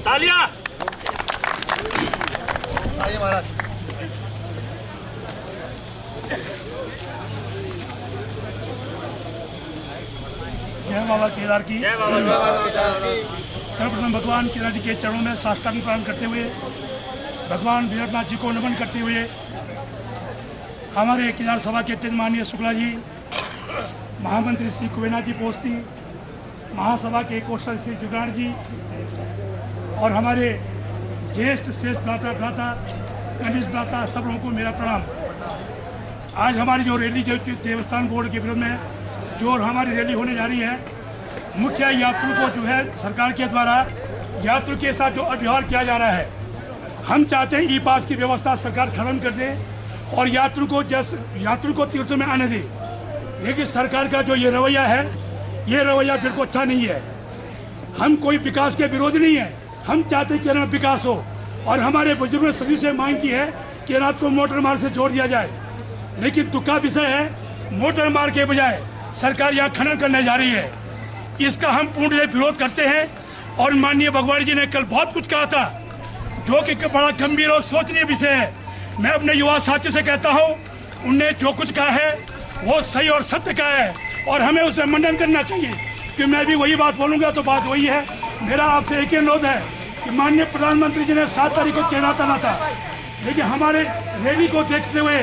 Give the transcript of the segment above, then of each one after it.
तालियां। आइए महाराज। जय बाबा केदार की। जय बाबा केदार की। सर्वप्रथम भगवान केदार जी के चरणों में साष्टांग प्रणाम करते हुए भगवान भैरवनाथ जी को नमन करते हुए हमारे केदार सभा के तेज माननीय शुक्ला जी, महामंत्री श्री कुबेरनाथ जी पोस्ती, महासभा के कोषाध्यक्ष श्री जुगाड़ जी और हमारे ज्येष्ठ श्रेष्ठ भ्राता कनिष्ठ भ्राता सब लोगों को मेरा प्रणाम। आज हमारी जो रैली जो देवस्थान बोर्ड के विरोध में जो हमारी रैली होने जा रही है, मुख्य यात्रियों को जो है सरकार के द्वारा यात्रियों के साथ जो अव्यवहार किया जा रहा है, हम चाहते हैं ई पास की व्यवस्था सरकार खत्म कर दे और यात्रियों को तीर्थों में आने दे। लेकिन सरकार का जो ये रवैया है, ये रवैया बिल्कुल अच्छा नहीं है। हम कोई विकास के विरोधी नहीं है, हम चाहते हैं केरल में विकास हो और हमारे बुजुर्गों ने सदी से मांग की है कि रात को मोटर मार्ग से जोड़ दिया जाए। लेकिन दुख का विषय है, मोटर मार्ग के बजाय सरकार यहाँ खनन करने जा रही है। इसका हम पूर्ण विरोध करते हैं और माननीय भगवान जी ने कल बहुत कुछ कहा था जो कि बड़ा गंभीर और सोचनीय विषय है। मैं अपने युवा साथियों से कहता हूँ, उनने जो कुछ कहा है वो सही और सत्य का है और हमें उसे मंडन करना चाहिए कि मैं भी वही बात बोलूँगा तो बात वही है। मेरा आपसे एक ही अनुरोध है कि माननीय प्रधानमंत्री जी ने 7 तारीख को कहना था, लेकिन हमारे रैली को देखते हुए,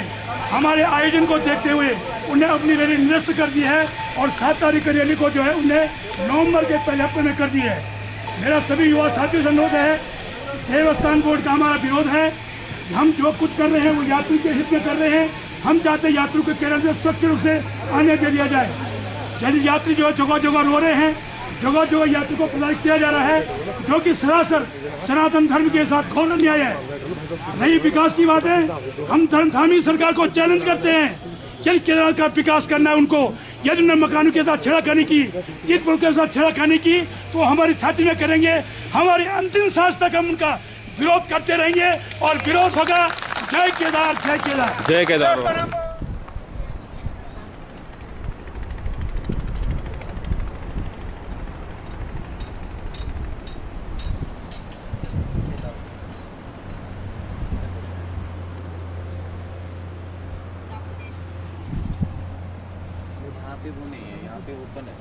हमारे आयोजन को देखते हुए उन्हें अपनी रैली निरस्त कर दी है और 7 तारीख की रैली को जो है उन्हें नवंबर के पहले हफ्ते में कर दी है। मेरा सभी युवा साथियों से अनुरोध है, देवस्थान बोर्ड का हमारा विरोध है। हम जो कुछ कर रहे हैं वो यात्री के हित में कर रहे हैं। हम चाहते हैं यात्रियों को केरल में स्वच्छ रूप से आने दे दिया जाए। यदि यात्री जो है जगह जगह रो रहे हैं, जगह जगह यात्री को प्रताड़ित किया जा रहा है, जो कि सरासर सनातन धर्म के साथ घोर अन्याय है। नई विकास की बात है, हम धर्मधामी सरकार को चैलेंज करते हैं कि केरल का विकास करना है उनको। यदि उन्होंने मकानों के साथ छेड़खानी की, ईद पुल के साथ छेड़खानी की तो हमारी छाती में करेंगे। हमारी अंतिम सांस तक हम उनका विरोध करते रहेंगे और विरोध होगा। जय केदार, जय केदार, जय केदार। यहाँ पे वो नहीं है, यहाँ पे ओपन है,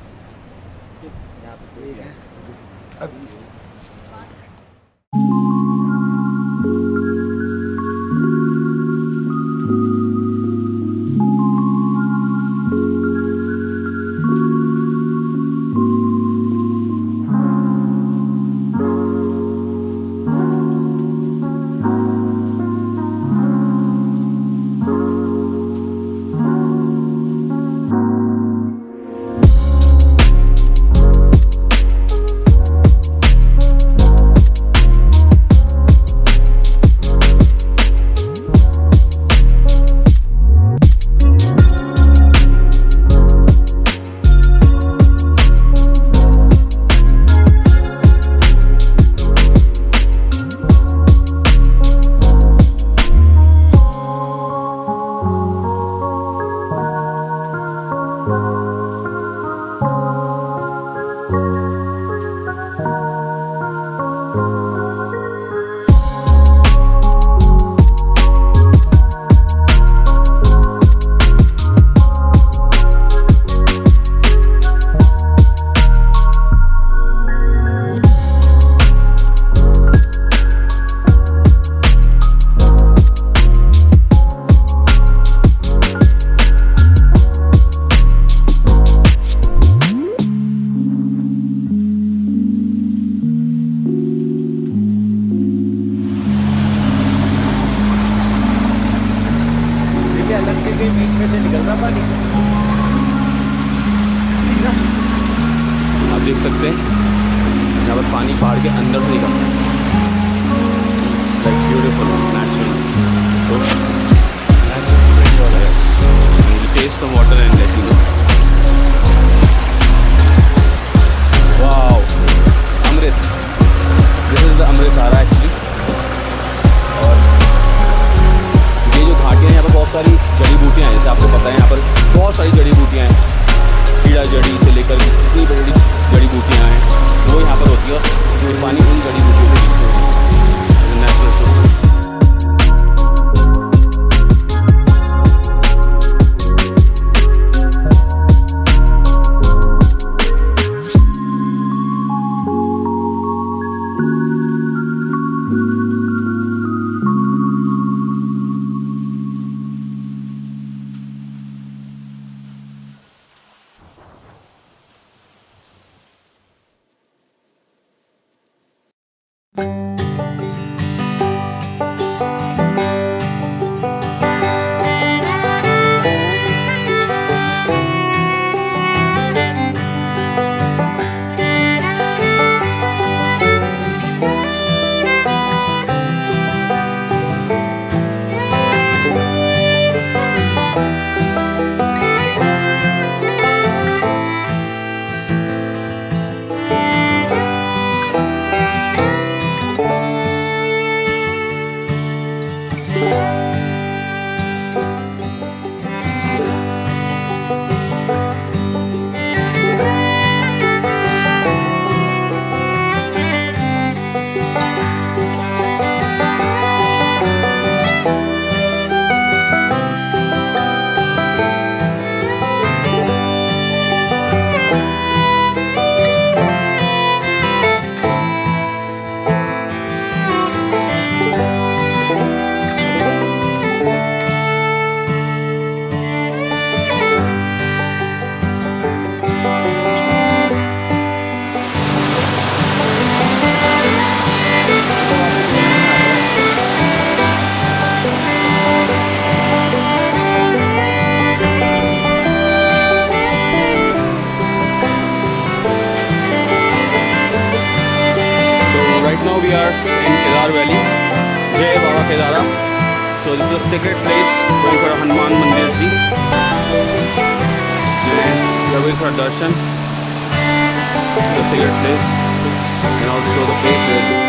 यहाँ पे कोई गैस के बीच में से निकल रहा पानी। आप देख सकते हैं यहाँ पर पानी पहाड़ के अंदर से निकल रहा है। Like beautiful natural. Taste some water and let you know. Wow, अमृत। This is the Amritdhara actually. और ये जो घाटियाँ हैं, यहाँ पर बहुत सारी जड़ी बूटियाँ हैं। जैसे आपको पता है यहाँ पर बहुत सारी जड़ी बूटियाँ हैं, कीड़ा जड़ी से लेकर कितनी बड़ी जड़ी बूटियाँ हैं। केदार वैली, जय बाबा Kedara. So this is secret place going for Hanuman mandir ji, going for darshan the secret place and also the place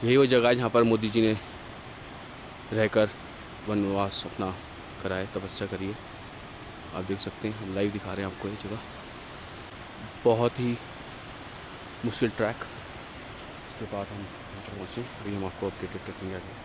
यही वो जगह है जहाँ पर मोदी जी ने रहकर वनवास अपना कराए, तपस्या करी है। आप देख सकते हैं, हम लाइव दिखा रहे हैं आपको ये जगह। बहुत ही मुश्किल ट्रैक, उसके बाद हम यहाँ पर पहुँचे। अभी हम आपको अपडेटेड रखेंगे आगे।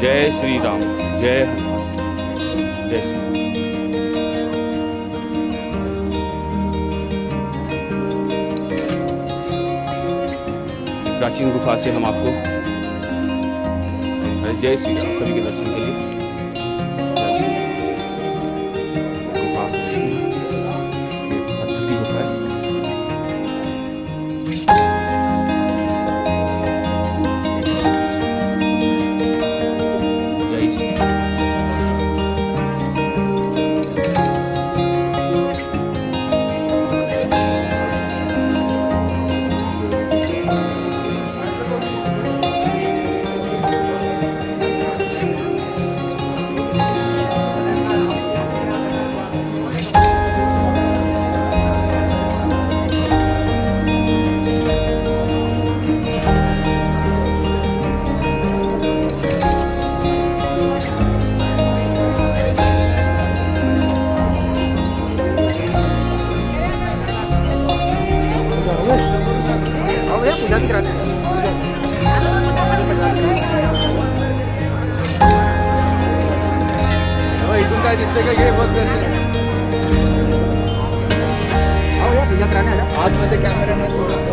जय श्री राम, जय हनुमान, जय श्री राम। प्राचीन गुफा से हम आपको जय श्री राम सभी के दर्शन के लिए जय श्री राम। गुफा, ये पत्थर की गुफा है। इथून काय दिसतंय का घे बघ आतमध्ये कॅमेरा नाही सोडत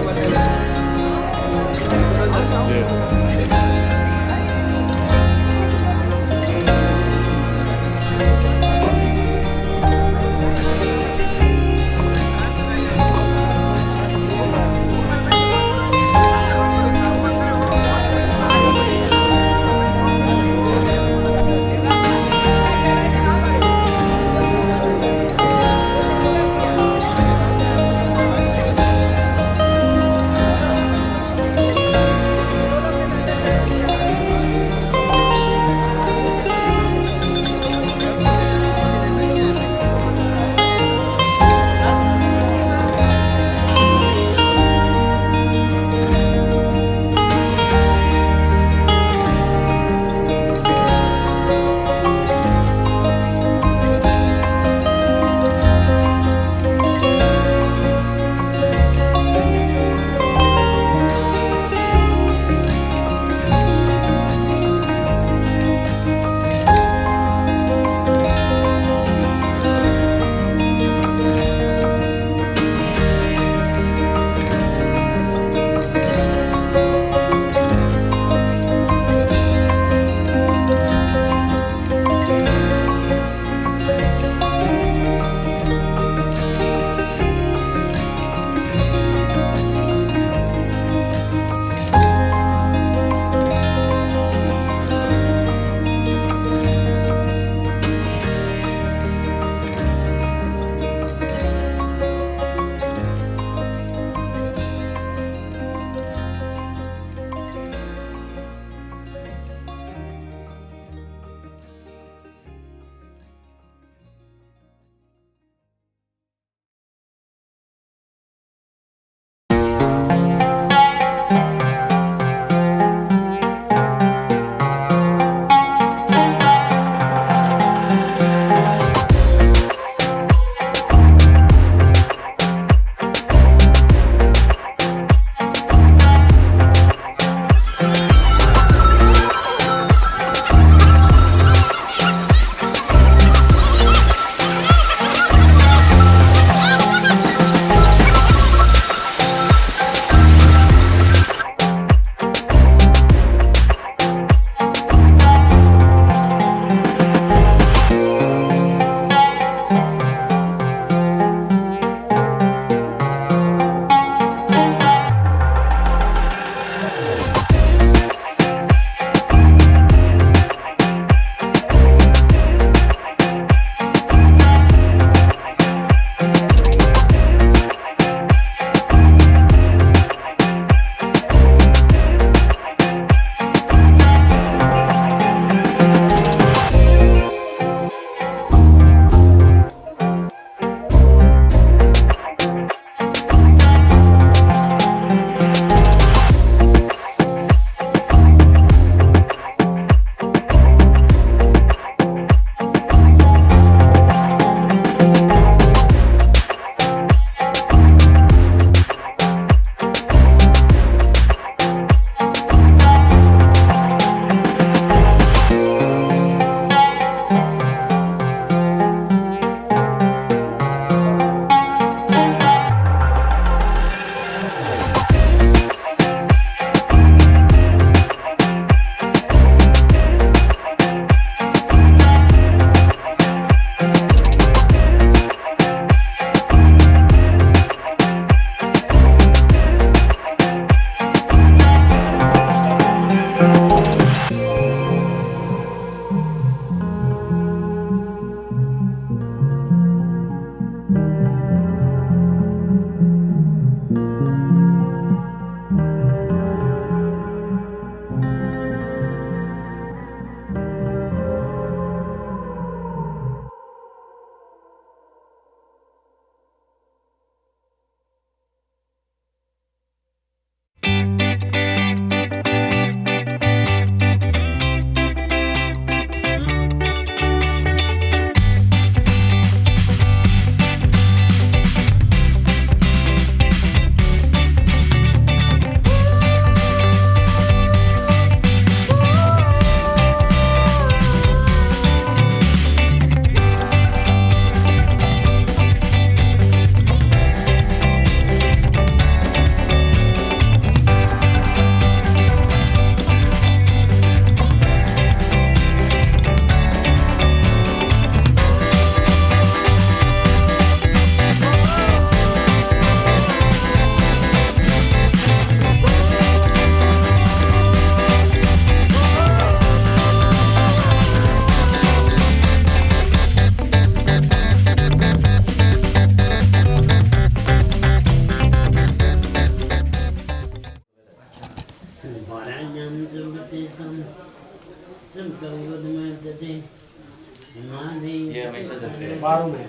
ये हमेशा चलते हैं बारों में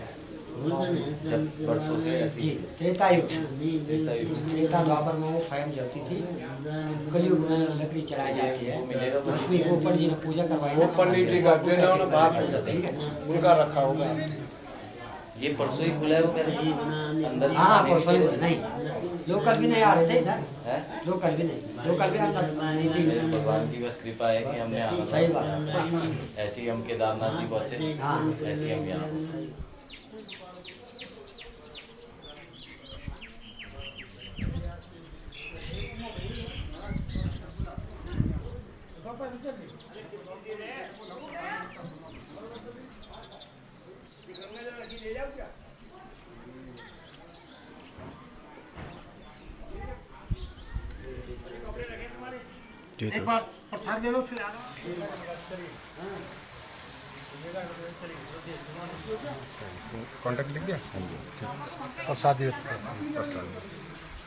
जब बरसों से ऐसी जी त्रेता युग त्रेता युग से। त्रेता द्वापर में स्वयं जलती थी। कलयुग में लकड़ी चढ़ाई जाती है। वो मिलेगा तो उसमें गोपन जी ने पूजा करवाई ना। पन्नी टी का ट्रेन है उन्होंने बाहर अच्छा ठीक है। उनका रखा होगा। ये परसों ही खुला है वो क्या अंदर ही हाँ पानी परसों ही नहीं, लोकल भी नहीं आ रहे थे इधर, है लोकल भी अंदर नहीं थी। भगवान की बस कृपा है कि हमने आना सही था। बात। ऐसे ही हम केदारनाथ जी पहुंचे हाँ ऐसे ही हम यहाँ पहुंचे। एक बार प्रसाद ले लो फिर आना। कॉन्टेक्ट लिख दिया। प्रसाद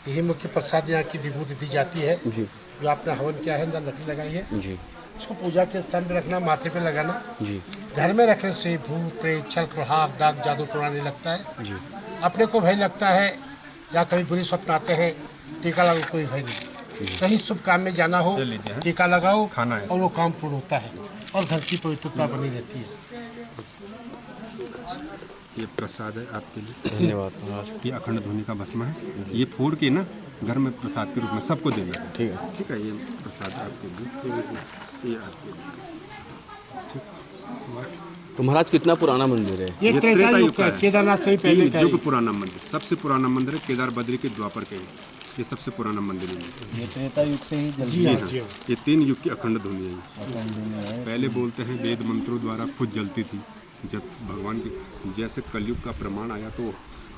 यही मुख्य प्रसाद यहाँ की विभूति दी जाती है। जी जो आपने हवन किया है अंदर लकड़ी लगाई है, जी इसको पूजा के स्थान पे रखना, माथे पे लगाना। जी घर में रखने से भूत प्रेत छल प्रभाव डाक जादू टोना नहीं लगता है। जी अपने को भय लगता है या कभी बुरी स्वप्न आते हैं, टीका लगाओ कोई भय नहीं। कहीं शुभ काम में जाना हो टीका लगाओ और वो काम पूर्ण होता है और घर की पवित्रता बनी रहती है। ये प्रसाद है आपके लिए। धन्यवाद महाराज। ये अखंड ध्वनि का भस्म है। ये फोड़ के ना घर में प्रसाद के रूप में सबको देना है। ठीक है। ठीक है, ये प्रसाद आपके लिए, ये आपके लिए। ठीक, बस। तो महाराज कितना पुराना मंदिर है? ये त्रेता युग का है, केदारनाथ से ही पहले तीन का युग है। पुराना मंदिर, सबसे पुराना मंदिर है। केदार बद्री के द्वापर के ये सबसे पुराना मंदिर है। ये त्रेता युग से ही जल जी हाँ जी हाँ। ये 3 युग की अखंड ध्वनि है। पहले बोलते हैं वेद मंत्रों द्वारा खुद जलती थी। जब भगवान की जैसे कलयुग का प्रमाण आया तो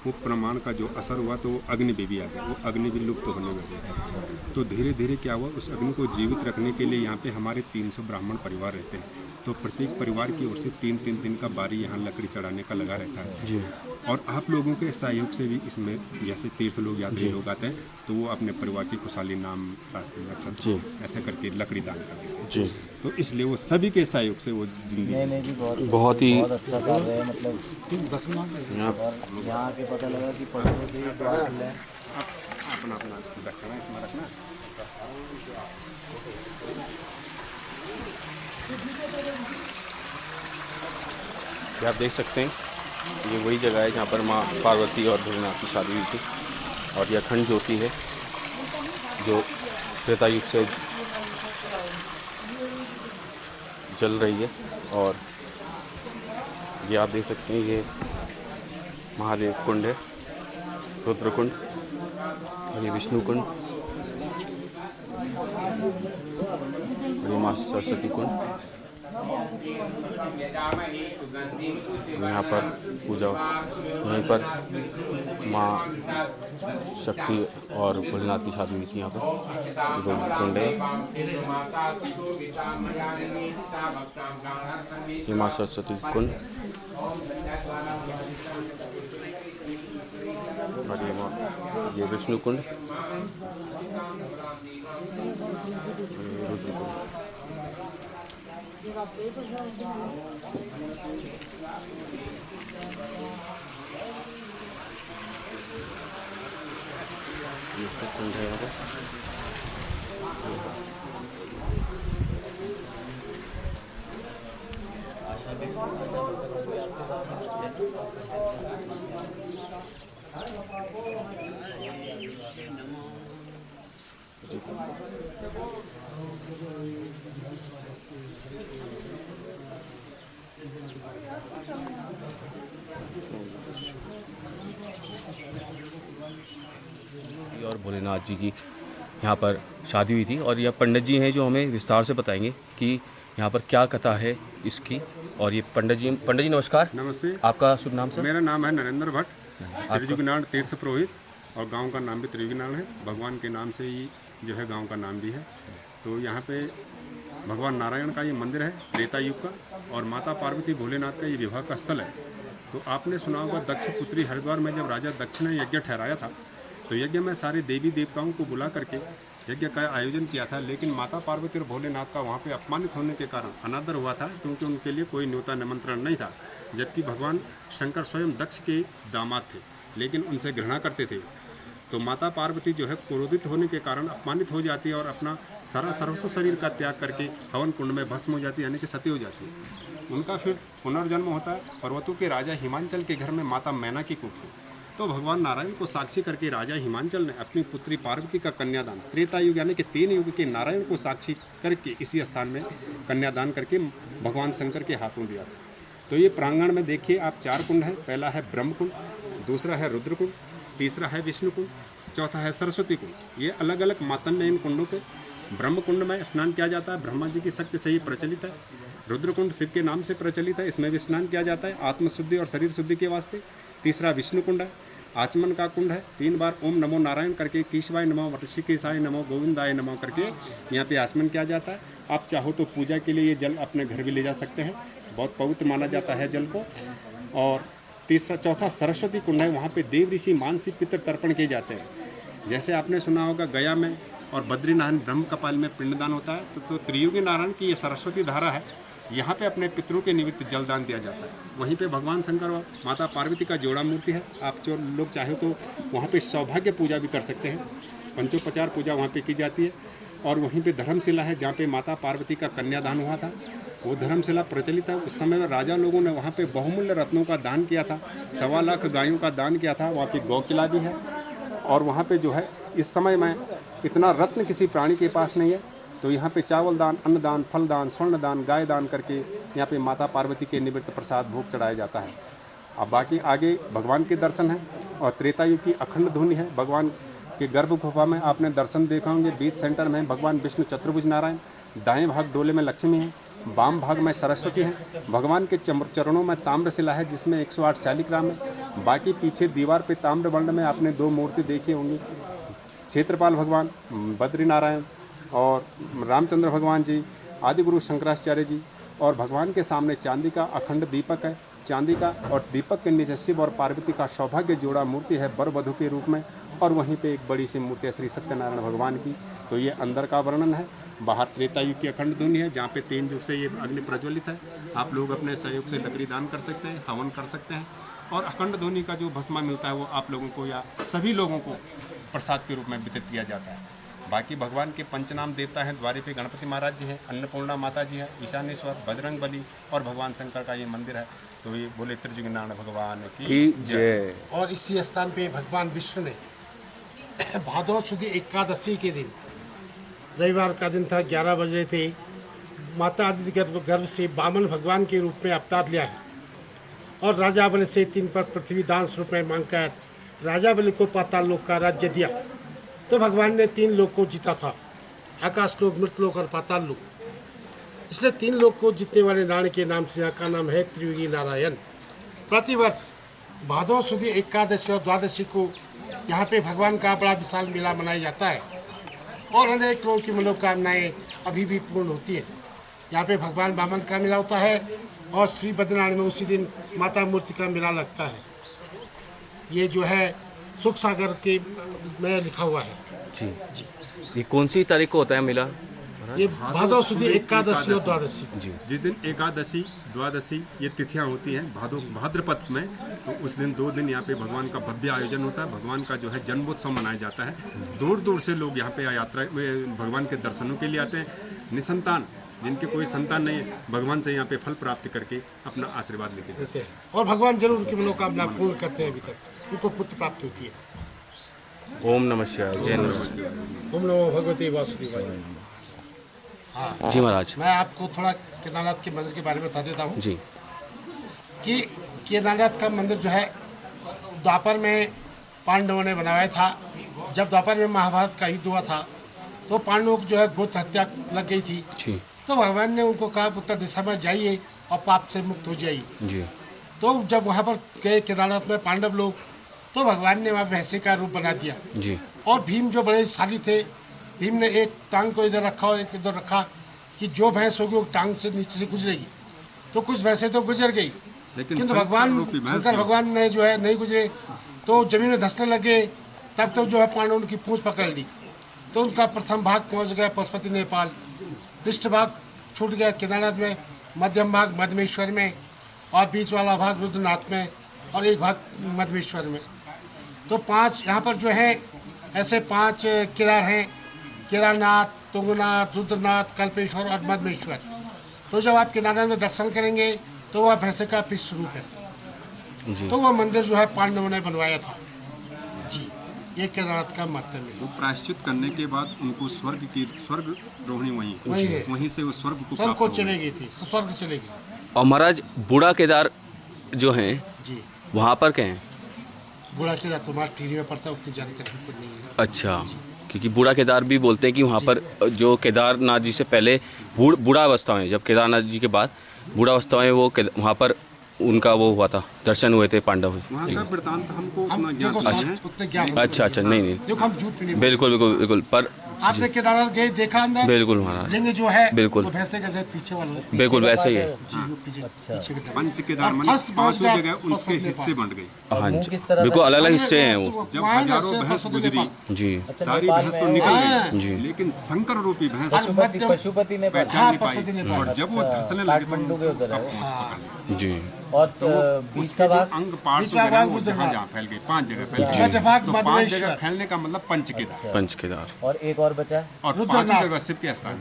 वो प्रमाण का जो असर हुआ तो वो अग्नि भी आ गया। वो अग्नि भी लुप्त होने लगे। तो धीरे धीरे क्या हुआ, उस अग्नि को जीवित रखने के लिए यहाँ पे हमारे 300 ब्राह्मण परिवार रहते हैं। तो प्रत्येक परिवार की ओर से 3-3 दिन का बारी यहाँ लकड़ी चढ़ाने का लगा रहता है। जी और आप लोगों के सहयोग से भी इसमें जैसे तीर्थ लोग यात्री लोग आते हैं तो वो अपने परिवार की खुशहाली नाम राशि जी। ऐसे करके लकड़ी दान कर देते हैं। जी तो इसलिए वो सभी के सहयोग से वो जिंदगी नहीं भी बहुत ही अच्छा कर रहे हैं मतलब। और यहाँ के पता लगा कि परसों से ही द्वार खुला है। अपना अपना दक्षिणा इसमें रखना। ये आप देख सकते हैं, ये वही जगह है जहाँ पर माँ पार्वती और भोलेनाथ की शादी हुई थी। और ये अखंड ज्योति है जो त्रेता युग से जल रही है। और ये आप देख सकते हैं, ये महादेव कुंड है, रुद्र कुंड, और ये विष्णु कुंड, और ये माँ सरस्वती कुंड। यहाँ पर पूजा, यहीं पर माँ शक्ति और भोलेनाथ की शादी हुई थी। यहाँ पर कुंड है, ये माँ सरस्वती कुंड, और ये विष्णु कुंड, और ये रुद्र कुंड। ये इसका कुंड है यहाँ पर। और भोलेनाथ जी की यहाँ पर शादी हुई थी। और यह पंडित जी हैं जो हमें विस्तार से बताएंगे कि यहाँ पर क्या कथा है इसकी। और ये पंडित जी नमस्कार। नमस्ते। आपका शुभ नाम सर? मेरा नाम है नरेंद्र भट्ट, त्रिजुगनाड़ तीर्थ पुरोहित, और गांव का नाम भी त्रिजुगनाड़ है। भगवान के नाम से ही जो है गांव का नाम भी है। तो यहाँ पे भगवान नारायण का ये मंदिर है त्रेता युग का, और माता पार्वती भोलेनाथ का ये विवाह का स्थल है। तो आपने सुना होगा दक्ष पुत्री हरिद्वार में जब राजा दक्ष ने यज्ञ ठहराया था, तो यज्ञ में सारे देवी देवताओं को बुला करके यज्ञ का आयोजन किया था, लेकिन माता पार्वती और भोलेनाथ का वहाँ पे अपमानित होने के कारण अनादर हुआ था, क्योंकि उनके लिए कोई न्योता निमंत्रण नहीं था। जबकि भगवान शंकर स्वयं दक्ष के दामाद थे, लेकिन उनसे घृणा करते थे। तो माता पार्वती जो है क्रोधित होने के कारण अपमानित हो जाती है और अपना सारा सर्वस्व शरीर का त्याग करके हवन कुंड में भस्म हो जाती है, यानी कि सती हो जाती है। उनका फिर पुनर्जन्म होता है पर्वतों के राजा हिमांचल के घर में माता मैना की कुख से। तो भगवान नारायण को साक्षी करके राजा हिमांचल ने अपनी पुत्री पार्वती का कन्यादान त्रेता युग यानी कि 3 युग के नारायण को साक्षी करके इसी स्थान में कन्यादान करके भगवान शंकर के हाथों दिया था। तो ये प्रांगण में देखिए आप 4 कुंड हैं। पहला है ब्रह्म कुंड, दूसरा है रुद्र कुंड, तीसरा है विष्णु कुंड, चौथा है सरस्वती कुंड। ये अलग अलग मातन इन कुंडों पे ब्रह्म कुंड में स्नान किया जाता है, ब्रह्मा जी की शक्ति से ही प्रचलित है। रुद्र कुंड शिव के नाम से प्रचलित है, इसमें भी स्नान किया जाता है आत्मशुद्धि और शरीर शुद्धि के वास्ते। तीसरा विष्णु कुंड है, आचमन का कुंड है। 3 बार ओम नमो नारायण करके केशवाय नमो, ऋषिकेशाय नमो, गोविंदाय नमो करके यहाँ पे आचमन किया जाता है। आप चाहो तो पूजा के लिए ये जल अपने घर भी ले जा सकते हैं, बहुत पवित्र माना जाता है जल को। और चौथा सरस्वती कुंड है, वहाँ पे देव ऋषि मानसिक पितृ तर्पण किए जाते हैं। जैसे आपने सुना होगा गया में और बद्रीनाथ ब्रह्म कपाल में पिंडदान होता है, तो त्रियुगी नारायण की ये सरस्वती धारा है, यहाँ पे अपने पितरों के निमित्त जलदान दिया जाता है। वहीं पे भगवान शंकर और माता पार्वती का जोड़ा मूर्ति है। आप जो लोग चाहे तो वहाँ पे सौभाग्य पूजा भी कर सकते हैं, पंचोपचार पूजा वहाँ पे की जाती है। और वहीं पे धर्मशिला है, जहाँ पे माता पार्वती का कन्यादान हुआ था, वो धर्मशिला प्रचलित है। उस समय में राजा लोगों ने वहाँ पे बहुमूल्य रत्नों का दान किया था, 1.25 लाख गायों का दान किया था। वहाँ पे गौ किला भी है। और वहाँ पे जो है इस समय में इतना रत्न किसी प्राणी के पास नहीं है, तो यहाँ पे चावल दान, अन्न दान, फल दान, स्वर्ण दान, गाय दान करके यहाँ पे माता पार्वती के निमित्त प्रसाद भोग चढ़ाया जाता है। अब बाकी आगे भगवान के दर्शन हैं और त्रेता युग की अखंड धुनी है। भगवान के गर्भ गुफा में आपने दर्शन देखा होंगे। बीच सेंटर में भगवान विष्णु चतुर्भुज नारायण, दाएं भाग डोले में लक्ष्मी है, वाम भाग में सरस्वती है। भगवान के चरणों में ताम्रशिला है जिसमें 108 शालिग्राम है। बाकी पीछे दीवार पे ताम्र वर्ण में आपने 2 मूर्ति देखी होंगी, क्षेत्रपाल भगवान, बद्री नारायण और रामचंद्र भगवान जी, आदि गुरु शंकराचार्य जी। और भगवान के सामने चांदी का अखंड दीपक है, चांदी का, और दीपक के नीचे शिव और पार्वती का सौभाग्य जोड़ा मूर्ति है वर वधू के रूप में। और वहीं पे एक बड़ी सी मूर्ति है श्री सत्यनारायण भगवान की। तो ये अंदर का वर्णन है। बाहर त्रेता युग की अखंड धुनी है, जहाँ पे 3 युग से ये अग्नि प्रज्वलित है। आप लोग अपने सहयोग से लकड़ी दान कर सकते हैं, हवन कर सकते हैं। और अखंड धुनी का जो भस्मा मिलता है वो आप लोगों को या सभी लोगों को प्रसाद के रूप में वितरित किया जाता है। बाकी भगवान के पंचनाम देवता हैं, द्वारे पे गणपति महाराज जी हैं, अन्नपूर्णा माता जी है, ईशानेश्वर, बजरंग बली और भगवान शंकर का ये मंदिर है। तो ये बोले त्रिजुगी नारायण भगवान की जय। और इसी स्थान पे भगवान विष्णु ने भादौ सुदी एकादशी के दिन, रविवार का दिन था, 11 बज रहे थे, माता आदित्य के गर्भ से वामन भगवान के रूप में अवतार लिया है। और राजा बलि से 3 पर पृथ्वी दान स्वरूप में मांगकर राजा बलि को पाताल लोक का राज्य दिया। तो भगवान ने 3 लोक को जीता था, आकाश लोक, मृत लोक और पाताल लोक। इसलिए 3 लोक को जीतने वाले नारायण के नाम से यहाँ का नाम है त्रियुगी नारायण। प्रतिवर्ष भादौ सुदी एकादशी और द्वादशी को यहाँ पे भगवान का बड़ा विशाल मेला मनाया जाता है और अनेक लोगों की मनोकामनाएं अभी भी पूर्ण होती हैं। यहाँ पे भगवान वामन का मेला होता है और श्री बद्रीनाथ में उसी दिन माता मूर्ति का मेला लगता है। ये जो है सुख सागर के में लिखा हुआ है। जी जी। ये कौन सी तारीख को होता है मेला? ये भादौ सुदी एकादशी और द्वादशी। जी। जिस दिन एकादशी, द्वादशी ये तिथियां होती हैं भाद्रपद में, तो उस दिन 2 दिन यहाँ पे भगवान का भव्य आयोजन होता है। भगवान का जो है जन्मोत्सव मनाया जाता है। दूर दूर से लोग यहाँ पे यात्रा भगवान के दर्शनों के लिए आते हैं। निसंतान, जिनके कोई संतान नहीं है, भगवान से यहाँ पे फल प्राप्त करके अपना आशीर्वाद लेके जाते हैं। और भगवान जरूर उनकी मनोकामना पूर्ण करते हैं। अभी तक उनको पुत्र प्राप्त होती है। ओम नमः शिवाय। जय नमः। ओम नमो भगवते वासुदेवाय। हाँ जी महाराज, मैं आपको थोड़ा केदारनाथ के मंदिर के बारे में बता देता हूँ जी। कि केदारनाथ का मंदिर जो है द्वापर में पांडवों ने बनाया था। जब द्वापर में महाभारत का युद्ध हुआ था तो पांडवों को जो है गोत्र हत्या लग गई थी। जी। तो भगवान ने उनको कहा उत्तर दिशा में जाइए और पाप से मुक्त हो जाइए। जी। तो जब वहाँ पर गए केदारनाथ में पांडव लोग, तो भगवान ने वहाँ भैंसे का रूप बना दिया। जी। और भीम जो बड़े शाली थे, भीम ने एक टांग को इधर रखा और एक इधर रखा कि जो भैंस होगी वो टांग से नीचे से गुजरेगी। तो कुछ भैंसे तो गुजर गई, किंतु भगवान शंकर भगवान ने जो है नहीं गुजरे, तो जमीन में धंसने लगे। तब तक जो है पांडवों की पूंछ पकड़ ली तो उनका प्रथम भाग पहुंच गया पशुपति नेपाल, पृष्ठ भाग छूट गया केदारनाथ में, मध्यम भाग मध्यमेश्वर में और बीच वाला भाग रुद्रनाथ में और एक भाग मध्यमेश्वर में। तो 5 यहाँ पर जो है ऐसे 5 केदार हैं, केदारनाथ, तुंगनाथ, रुद्रनाथ, कल्पेश्वर और मध्यमेश्वर। तो जब आप केदारनाथ में दर्शन करेंगे तो वह भैंसे का पिछ स्वरूप है। तो वह मंदिर जो है पांडवों ने बनवाया था जी। ये केदारनाथ का महत्व है। वो प्रायश्चित करने के बाद उनको स्वर्ग रोहिणी वही है। वहीं से वो स्वर्ग को स्वर्ग को प्राप्त हो चले गई थी, स्वर्ग चले गई और महाराज बूढ़ा केदार जो हैं जी। वहाँ पर क्या हैं? बूढ़ा केदार तुम्हारा टीवी में पड़ता है, उतनी जानकारी हमको नहीं है। अच्छा, क्योंकि बूढ़ा केदार भी बोलते हैं कि वहाँ पर जो केदारनाथ जी से पहले बूढ़ा अवस्था में, जब केदारनाथ जी के बाद बूढ़ा अवस्था में वो वहाँ पर उनका वो हुआ था, दर्शन हुए थे पांडव। वहाँ का वृत्तांत हमको हम उतना ज्ञान देखो नहीं है। साथ उतने ज्ञान अच्छा अच्छा, नहीं नहीं, देखो हम झूठ भी नहीं बिल्कुल बिल्कुल बिल्कुल। पर आपने केदारनाथ गए देखा अंदर? बिल्कुल महाराज, लिंग जो है बिल्कुल। वो भैंसे का जैसे पीछे वाला है। बिल्कुल वैसे ही है। जी वो पीछे के पंच केदार मन फर्स्ट पहुंच 5 गया जगह उसके पशुपति हिस्से नेपाल। बंट गए। हाँ मुंह जी, किस तरह बिल्कुल अलग अलग हिस्से हैं वो। जब वहाँ हजारों से भैंस पशुपति गुजरी, नेपाल। जी अच्छा, सारी नेपाल भैंस में तो है। निकल हाँ। गई, जी। लेकिन शंकर रूपी भैंस पशुपति ने पहचान हाँ, नहीं पाई। पशुपति नेपाल। और जब वो अच्छा, धंसने लगे तो काठमांडू के उधर उसका है। पहुंच पकड़ लिया। जी। और तो वो बीच उसके का जो भाग अंग पार्ट्स बीच का वगैरह भाग वो रुद्रनाथ। जहाँ जहाँ फैल गए, 5 जगह फैल मध्य गए। भाग तो 5 मध्यमेश्वर। जगह फैलने का मतलब पंच केदार, पंच केदार, और एक और बचा है और रुद्रनाथ। 5 जगह शिव के स्थान है,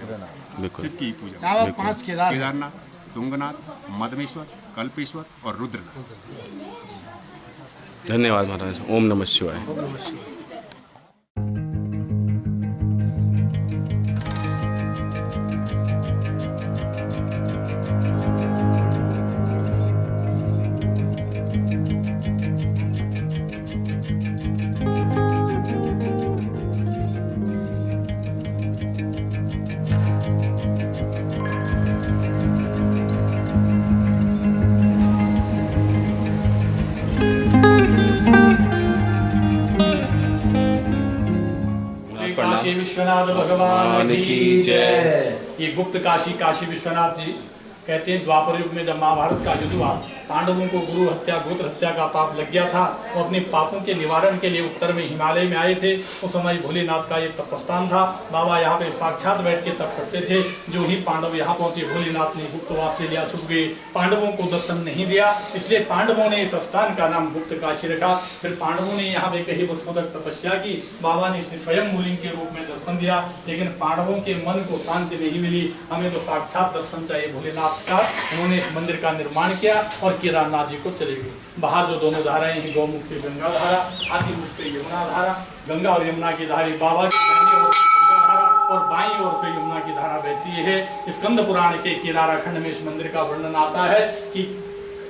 बिल्कुल। शिव की पूजा। यहाँ पर 5 केदार हैं। केदारनाथ, तुंगनाथ, मध्यमेश्वर, कल्पेश्वर और रुद्रनाथ। धन्यवाद महाराज। ओम नमः शिवाय। काशी विश्वनाथ भगवान की जय। ये गुप्त काशी काशी विश्वनाथ जी कहते हैं द्वापर युग में जब महाभारत का युद्ध हुआ, पांडवों को गुरु हत्या गोत्र हत्या का पाप लग गया था। वो अपने पापों के निवारण के लिए उत्तर में हिमालय में आए थे। उस समय भोलेनाथ का ये तपस्थान था। बाबा यहाँ पे साक्षात बैठ के तप करते थे। जो ही पांडव यहाँ पहुंचे, भोलेनाथ ने गुप्तवास ले लिया, छुप गए, पांडवों को दर्शन नहीं दिया। इसलिए पांडवों ने इस स्थान का नाम गुप्त काशी रखा। फिर पांडवों ने यहाँ पे कई वर्षों तक तपस्या की। बाबा ने इसने स्वयं मूलिंग के रूप में दर्शन दिया, लेकिन पांडवों के मन को शांति नहीं मिली। हमें तो साक्षात दर्शन चाहिए भोलेनाथ का। उन्होंने इस मंदिर का निर्माण किया और केदारनाथ जी को चले गए। बाहर जो दोनों धाराएं हैं, गौमुख से गंगा धारा, आदिमुख से यमुना धारा। गंगा और यमुना की धारा बाबा की दाहिनी ओर से गंगा धारा और बाईं ओर से यमुना की धारा बहती है। स्कंद पुराण के केदाराखंड में इस मंदिर का वर्णन आता है कि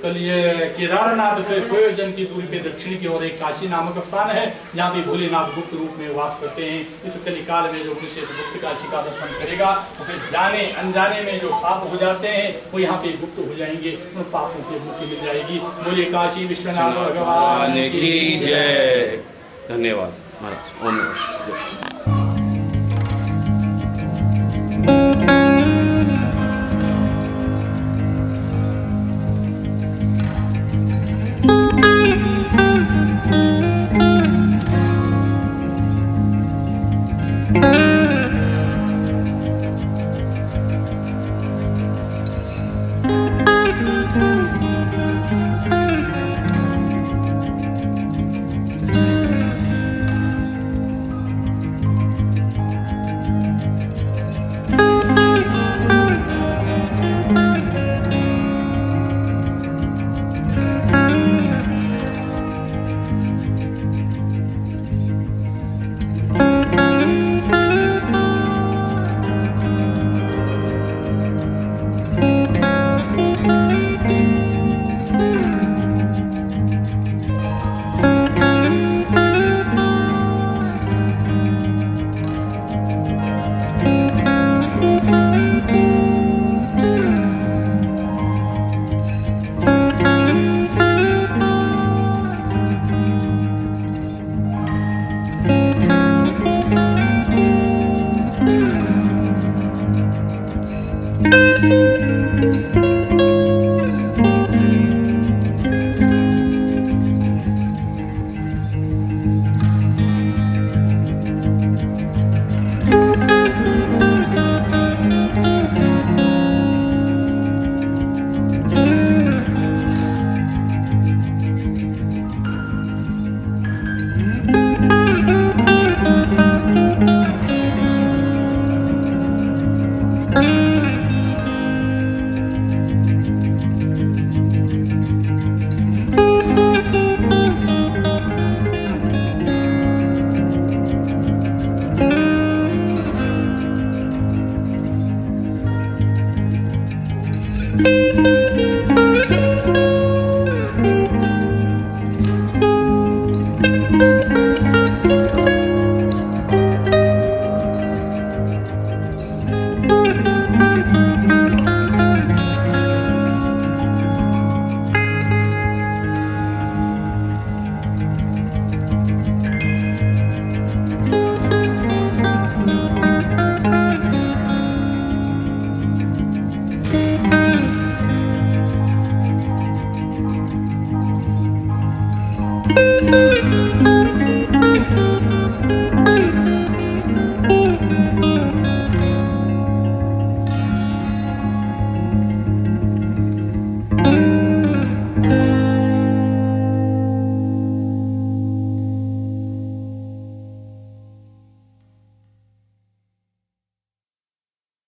कल ये केदारनाथ से 100 योजन की दूरी पे दक्षिण की ओर एक काशी नामक स्थान है, जहाँ पे भोलेनाथ गुप्त रूप में वास करते हैं। इस कलिकाल में जो मनुष्य गुप्त काशी का दर्शन करेगा, उसे जाने अनजाने में जो पाप हो जाते हैं वो यहाँ पे गुप्त हो जाएंगे, उन पापों से मुक्ति मिल जाएगी। बोले काशी विश्वनाथ भगवान की जय। धन्यवाद महाराज। ओम नमः शिवाय।